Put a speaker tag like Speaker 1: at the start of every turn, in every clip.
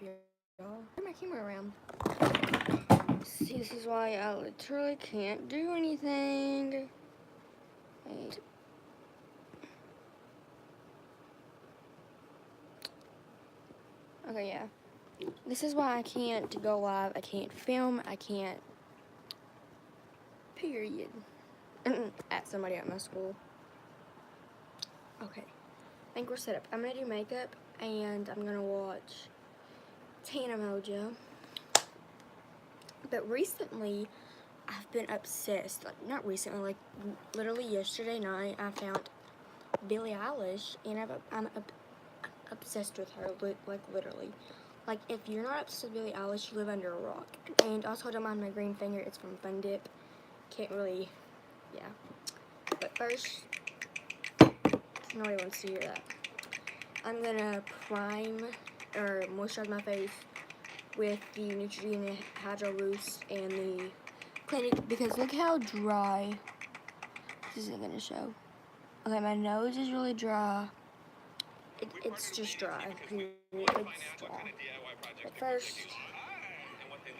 Speaker 1: y'all. Turn my camera around. See, this is why I literally can't do anything. Wait. Okay, yeah. This is why I can't go live. I can't film. I can't. Period. At somebody at my school. Okay. I think we're set up. I'm gonna do makeup and I'm gonna watch Tana Mojo. But recently, I've been obsessed. Like, not recently, like literally yesterday night, I found Billie Eilish, and I'm obsessed with her. Like literally. Like, if you're not obsessed with Billie Eilish, you live under a rock. And also, don't mind my green finger. It's from Fun Dip. Can't really, yeah. But first, nobody wants to hear that. I'm gonna prime or moisturize my face with the Neutrogena Hydro Boost and the Clinique, because look how dry. This isn't gonna show. Okay, my nose is really dry. It's just dry. It's dry. But first,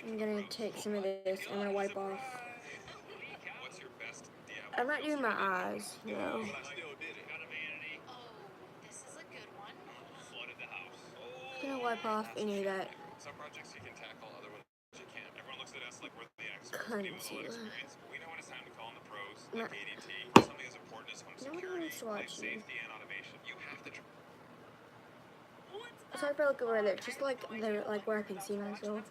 Speaker 1: I'm gonna take some of this. I'm gonna wipe off. I'm not doing my eyes, though. I'm gonna wipe off any of that concealer. No one wants to watch you. Sorry if I look over there, just like there, like where I can see myself.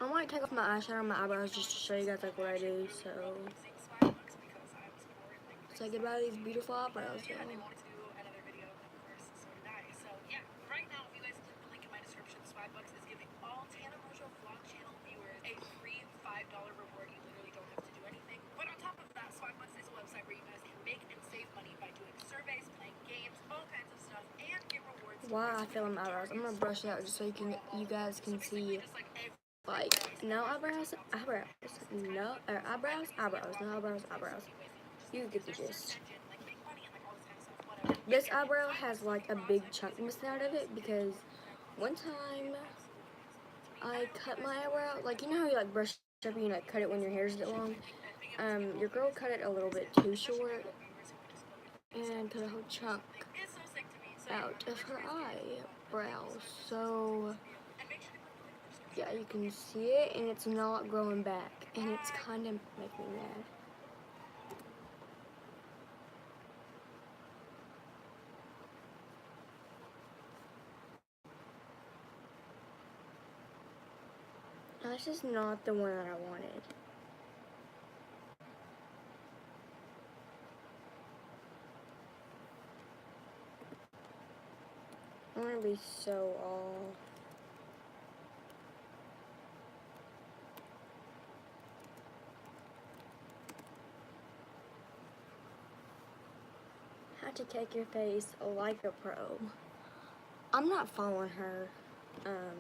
Speaker 1: I might take off my eyeshadow on my eyebrows just to show you guys like what I do. So say goodbye to these beautiful eyebrows, y'all. Why I fill in my eyebrows? I'm gonna brush it out just so you guys can see, like, no eyebrows, no eyebrows. You get the gist. This eyebrow has like a big chunk missing out of it because one time I cut my eyebrow, like, you know how you like brush up and you like cut it when your hair's that long. Your girl cut it a little bit too short and cut a whole chunk out of her eyebrow. So yeah, you can see it and it's not growing back, and it's kind of making me mad. This is not the one that I wanted. I'm gonna be so all. How to take your face like a pro. I'm not following her, her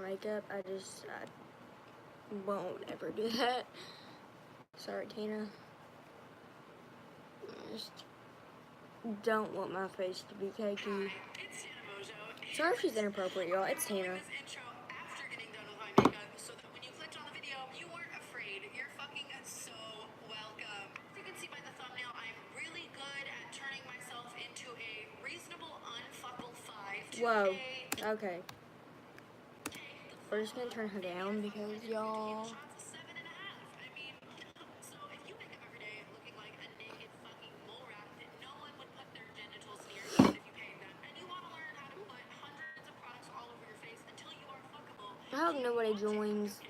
Speaker 1: makeup. I won't ever do that. Sorry, Tina. I just don't want my face to be cakey. Sorry if she's inappropriate, y'all. It's Tina. Whoa. Okay. We're just gonna turn her down because y'all. I hope nobody joins.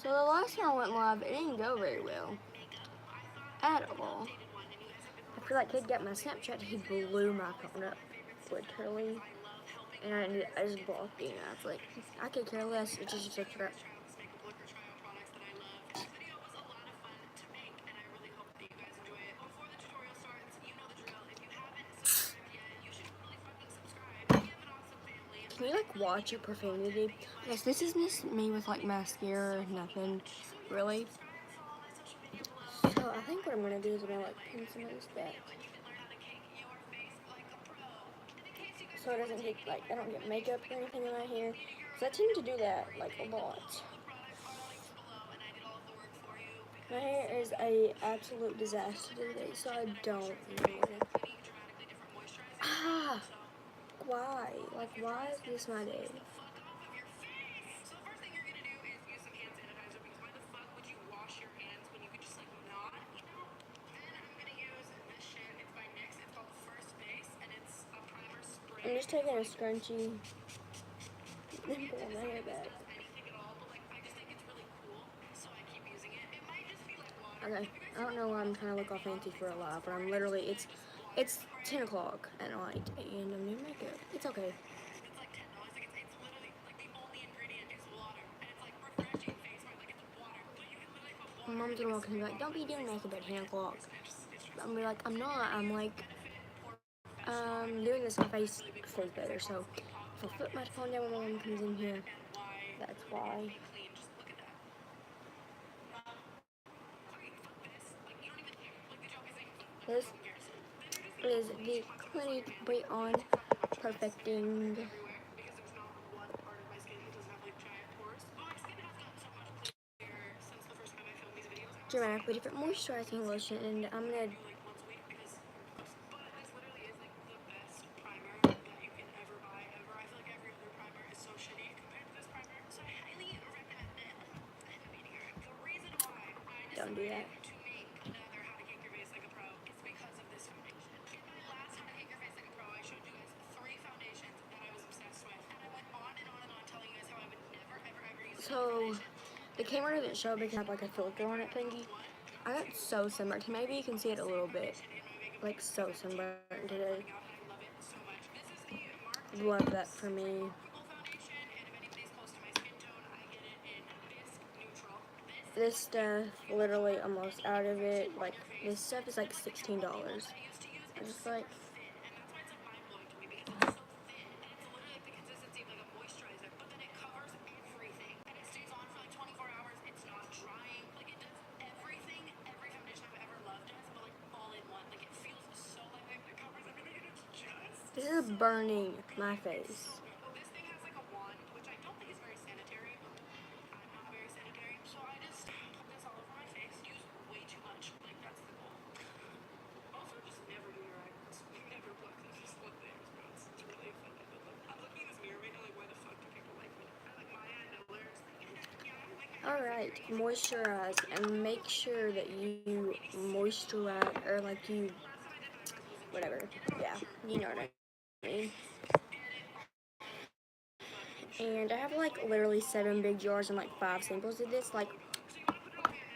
Speaker 1: So the last time I went live, it didn't go very well. At all. After that kid got my Snapchat, he blew my phone up. Literally. And I just blocked him. I was like, I could care less. It's just a trap. can you like watch your profanity? Yes, this is just me with like mascara, nothing really. So I think what I'm gonna do is I'm gonna like pin some of this back, so it doesn't get like I don't get makeup or anything in my hair. So I tend to do that like a lot. My hair is a absolute disaster today, so I don't know. Ah, why? Like, why is this my day? I'm just taking a scrunchie and pulling my hair back. Okay, I don't know why I'm trying to look all fancy for a live, but I'm literally, it's 10 o'clock at night, and I'm doing makeup. It's okay. My mom's gonna walk in and be like, don't be doing makeup at 10 o'clock. I'm gonna be like, I'm not. I'm like, doing this, my face feels better, so if I put my phone down when my mom comes in here, that's why. This is the Clinique Beyond Perfecting dramatically different moisturizing lotion, and I'm gonna don't do that. So the camera doesn't show because I have like a filter on it thingy. I got so sunburned. Maybe you can see it a little bit. Like so sunburned today. Love that for me. This stuff, literally almost out of it. Like this stuff is like $16. I just like. This is burning my face. Alright, moisturize and make sure that you moisturize or like you whatever. Yeah, you know what I mean. And I have like literally 7 big jars and like 5 samples of this. Like,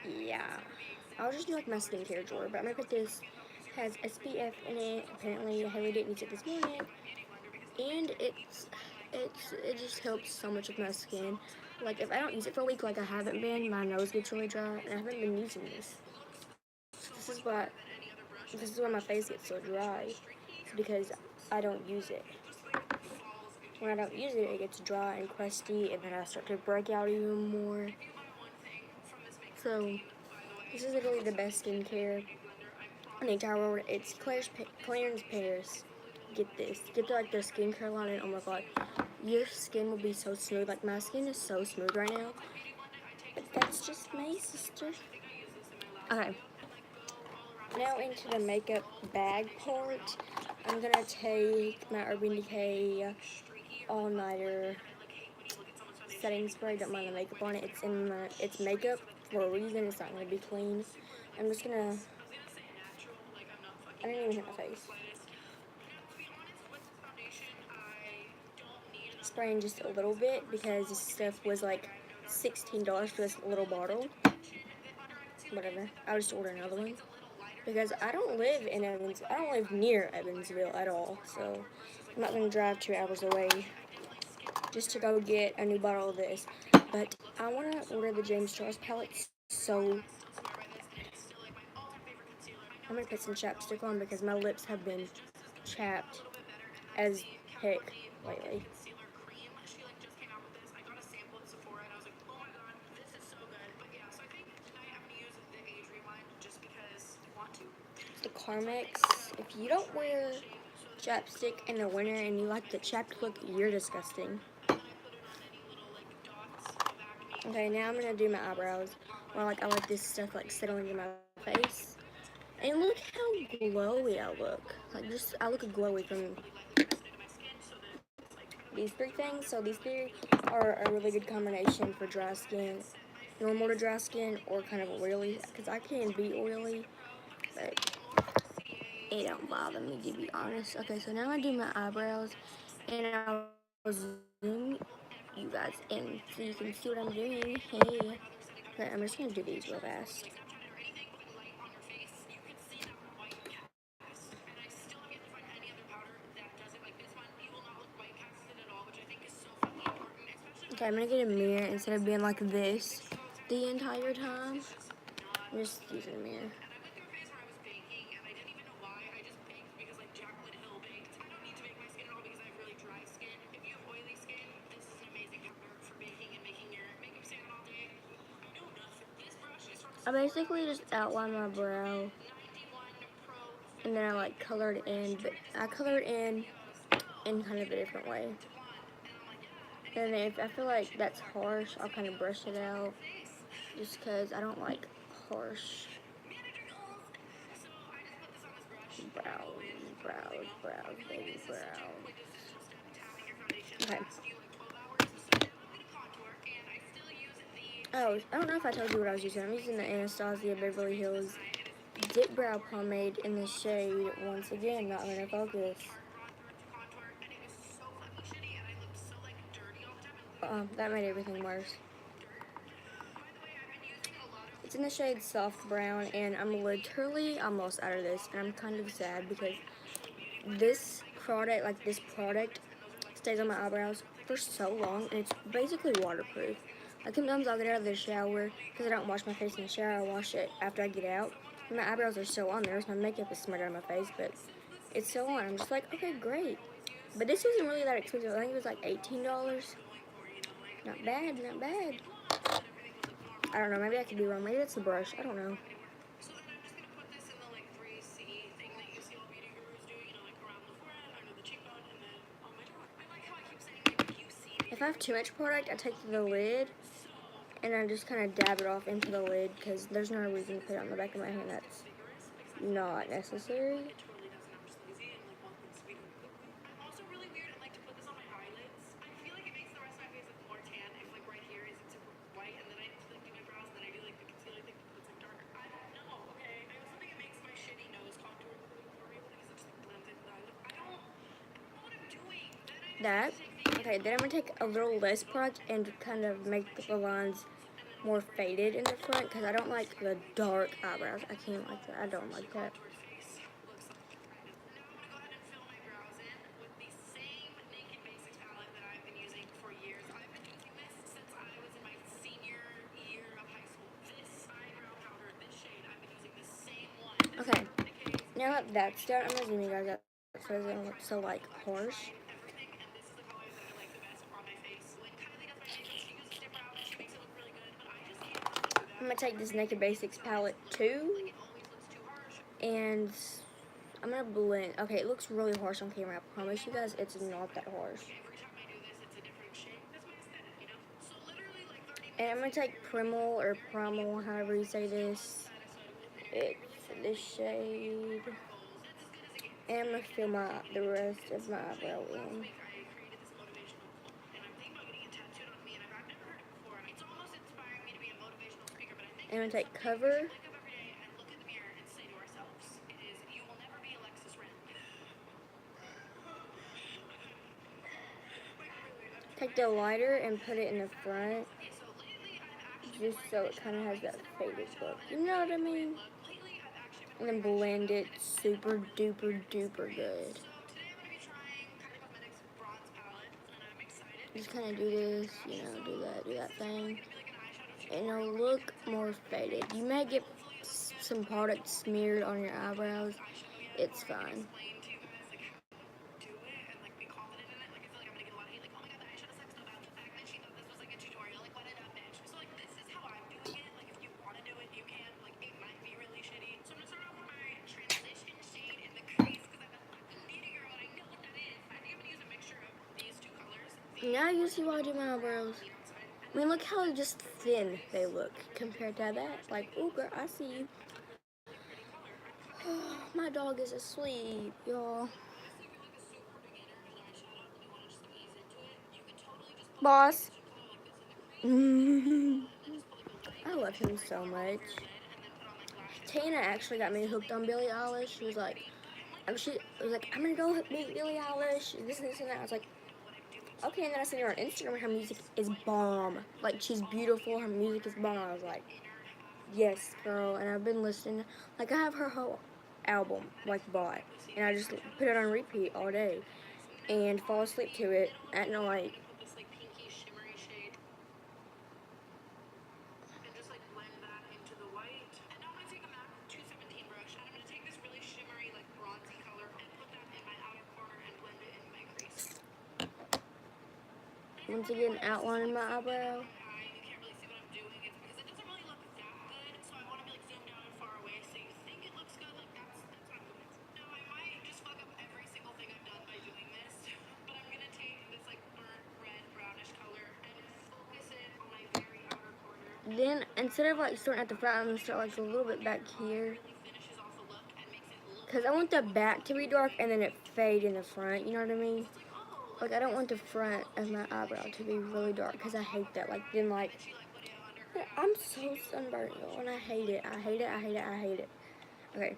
Speaker 1: yeah. I'll just do like my skincare drawer, but I'm gonna put this. Has SPF in it. Apparently, Haley didn't use it this morning, and it just helps so much with my skin. Like if I don't use it for a week, like I haven't been, my nose gets really dry, and I haven't been using this. This is why my face gets so dry. It's because I don't use it. When I don't use it, it gets dry and crusty, and then I start to break out even more. So, this is literally the best skincare in the entire world. It's Clarins Paris. Get this. Get like their skincare line, and oh my god, your skin will be so smooth. Like my skin is so smooth right now. But that's just me, sister. Okay. Now into the makeup bag part. I'm gonna take my Urban Decay All Nighter setting spray. Don't mind the makeup on it. It's makeup for a reason. It's not gonna be clean. I'm just gonna. I didn't even hit my face. Spraying just a little bit because this stuff was like $16 for this little bottle. Whatever. I'll just order another one because I don't live in Evans. I don't live near Evansville at all, so I'm not gonna drive 2 hours away just to go get a new bottle of this. But I want to order the James Charles palette, so I'm going to put some chapstick on because my lips have been chapped as heck lately. Carmex. If you don't wear chapstick in the winter and you like the chapped look, you're disgusting. Okay, now I'm gonna do my eyebrows. Or like I like this stuff like settling in my face. And look how glowy I look. Like just I look glowy from these three things. So these three are a really good combination for dry skin, normal to dry skin, or kind of oily. Because I can be oily, but it don't bother me to be honest. Okay, so now I do my eyebrows, and I'll zoom you guys in so you can see what I'm doing. Hey, okay, I'm just gonna do these real fast. Okay, I'm gonna get a mirror instead of being like this the entire time. I'm just using a mirror. I basically just outline my brow and then I like color it in, but I color it in kind of a different way. And if I feel like that's harsh, I'll kind of brush it out just because I don't like harsh brows, baby brows. Okay. Oh, I don't know if I told you what I was using. I'm using the Anastasia Beverly Hills Dip Brow Pomade in the shade, once again, not gonna focus. That made everything worse. It's in the shade Soft Brown, and I'm literally almost out of this, and I'm kind of sad because this product stays on my eyebrows for so long, and it's basically waterproof. Like sometimes I'll get out of the shower, because I don't wash my face in the shower, I wash it after I get out, and my eyebrows are still on there, so my makeup is smeared on my face, but it's still on. I'm just like, okay, great. But this wasn't really that expensive. I think it was like $18. Not bad, not bad. I don't know, maybe I could be wrong. Maybe it's the brush, I don't know. If I have too much product, I take the lid and I just kind of dab it off into the lid because there's no reason to put it on the back of my hand. That's not necessary. That. Okay, then I'm going to take a little less product and kind of make the lines more faded in the front because I don't like the dark eyebrows. I can't like that. I don't like that. Okay, now that that's done, I'm going to zoom you guys up so it doesn't look so like harsh. I'm going to take this Naked Basics palette too, and I'm going to blend. Okay, it looks really harsh on camera. I promise you guys it's not that harsh. And I'm going to take Primal, however you say this. It's this shade. And I'm going to fill the rest of my eyebrow in. And I'm going to take Cover. Take the lighter and put it in the front. Just so it kind of has that faded look. You know what I mean? And then blend it super duper duper good. Just kind of do this, you know, do that thing. And it'll look more faded. You may get some product smeared on your eyebrows. It's fine. Now you see why I do my eyebrows. I mean, look how just thin they look compared to that. Like, ooh, girl, I see you. My dog is asleep, y'all. Boss. I love him so much. Tana actually got me hooked on Billie Eilish. She was like, I'm gonna go meet Billie Eilish. This and that. I was like, okay. And then I seen her on Instagram, and her music is bomb. Like, she's beautiful. Her music is bomb. I was like, yes, girl. And I've been listening. Like, I have her whole album, like, bought, and I just put it on repeat all day and fall asleep to it at night. Once again, outlining my eyebrow. Then, instead of like starting at the front, I'm gonna start like a little bit back here. Because I want the back to be dark and then it fade in the front, you know what I mean? Like, I don't want the front of my eyebrow to be really dark because I hate that. Like, then, like, I'm so sunburned, y'all, and I hate it. I hate it, I hate it, I hate it. Okay.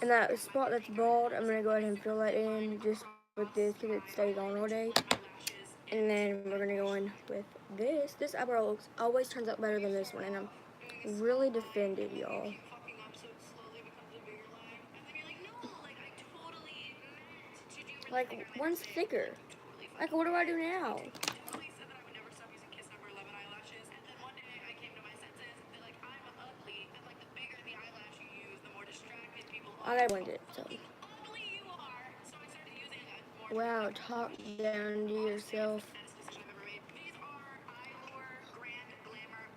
Speaker 1: And that spot that's bald, I'm going to go ahead and fill that in just with this because it stays on all day. And then we're going to go in with this. This eyebrow looks always turns out better than this one, and I'm really defended, y'all. Like, one's thicker. Like, what do I do now? I gotta blend it, so. Wow, talk down to yourself.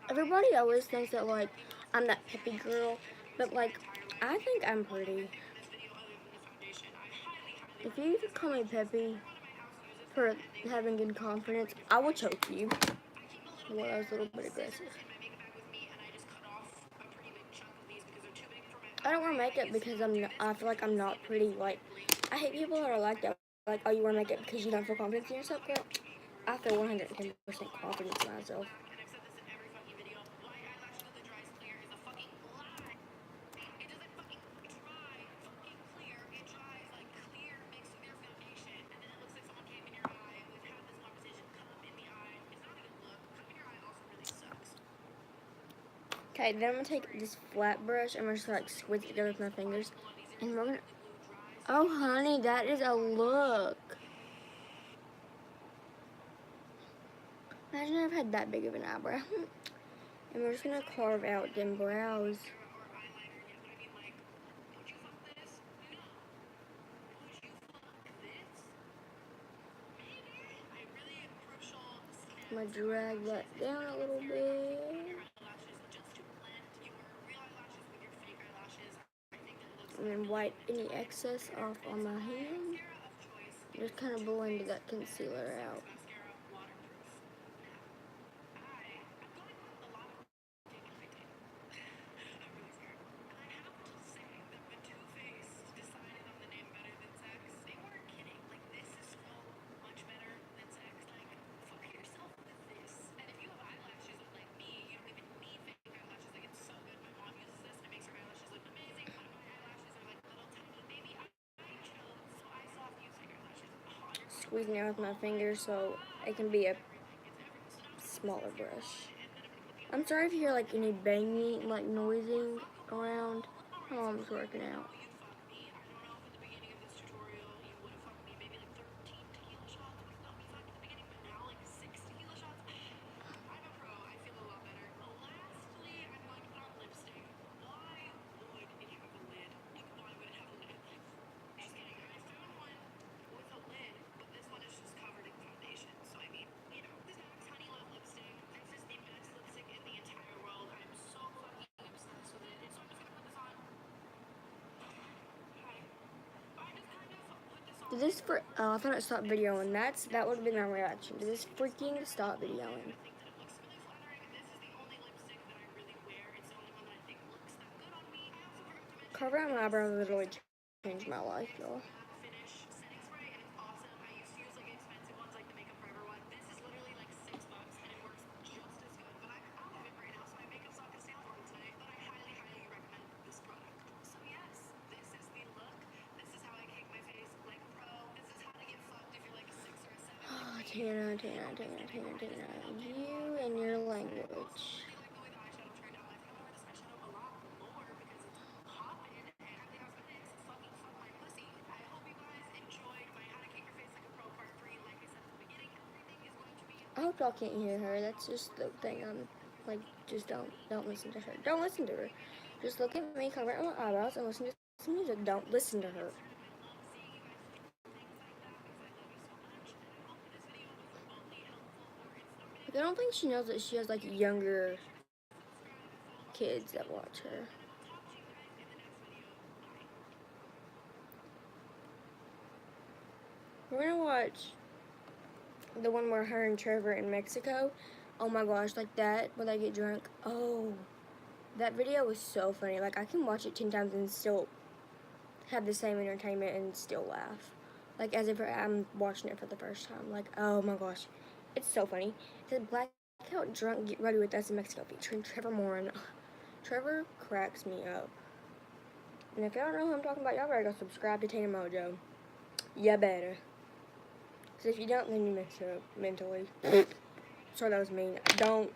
Speaker 1: Everybody always thinks that, like, I'm that peppy girl, but, like, I think I'm pretty. If you call me peppy for having good confidence, I will choke you. Well, that was a little bit aggressive. I don't wear makeup because I feel like I'm not pretty. Like, I hate people that are like that. Like, oh, you wear makeup because you don't feel confident in yourself, girl. I feel 110% confidence in myself. Okay, then I'm gonna take this flat brush and I'm gonna just like squeeze it together with my fingers. And we're gonna, oh honey, that is a look. Imagine I've had that big of an eyebrow. And we're just gonna carve out them brows. I'm gonna drag that down a little bit. And then wipe any excess off on my hand. Just kind of blend that concealer out. Squeezing it with my fingers so it can be a smaller brush. I'm sorry if you hear like any banging, like noising around. My mom's working out. Did this for? Oh, I thought it stopped videoing. That would have been my reaction. Did this freaking stop videoing? Carving out my eyebrows literally changed my life, y'all. Oh, Tina, you and your language. I hope y'all can't hear her. That's just the thing. I'm like, just don't listen to her. Don't listen to her. Just look at me, cover my eyebrows, and listen to some music. Don't listen to her. Like, I don't think she knows that she has like younger kids that watch her. We're gonna watch the one where her and Trevor in Mexico. Oh my gosh, like that, when they get drunk. Oh, that video was so funny. Like, I can watch it 10 times and still have the same entertainment and still laugh. Like, as if I'm watching it for the first time. Like, oh my gosh, it's so funny. It said Blackout Drunk Get Ready With Us in Mexico featuring Trevor Morin. Trevor cracks me up. And if y'all don't know who I'm talking about, y'all better go subscribe to Tina Mojo. You better. Because if you don't, then you mess up mentally. Sorry, that was mean. Don't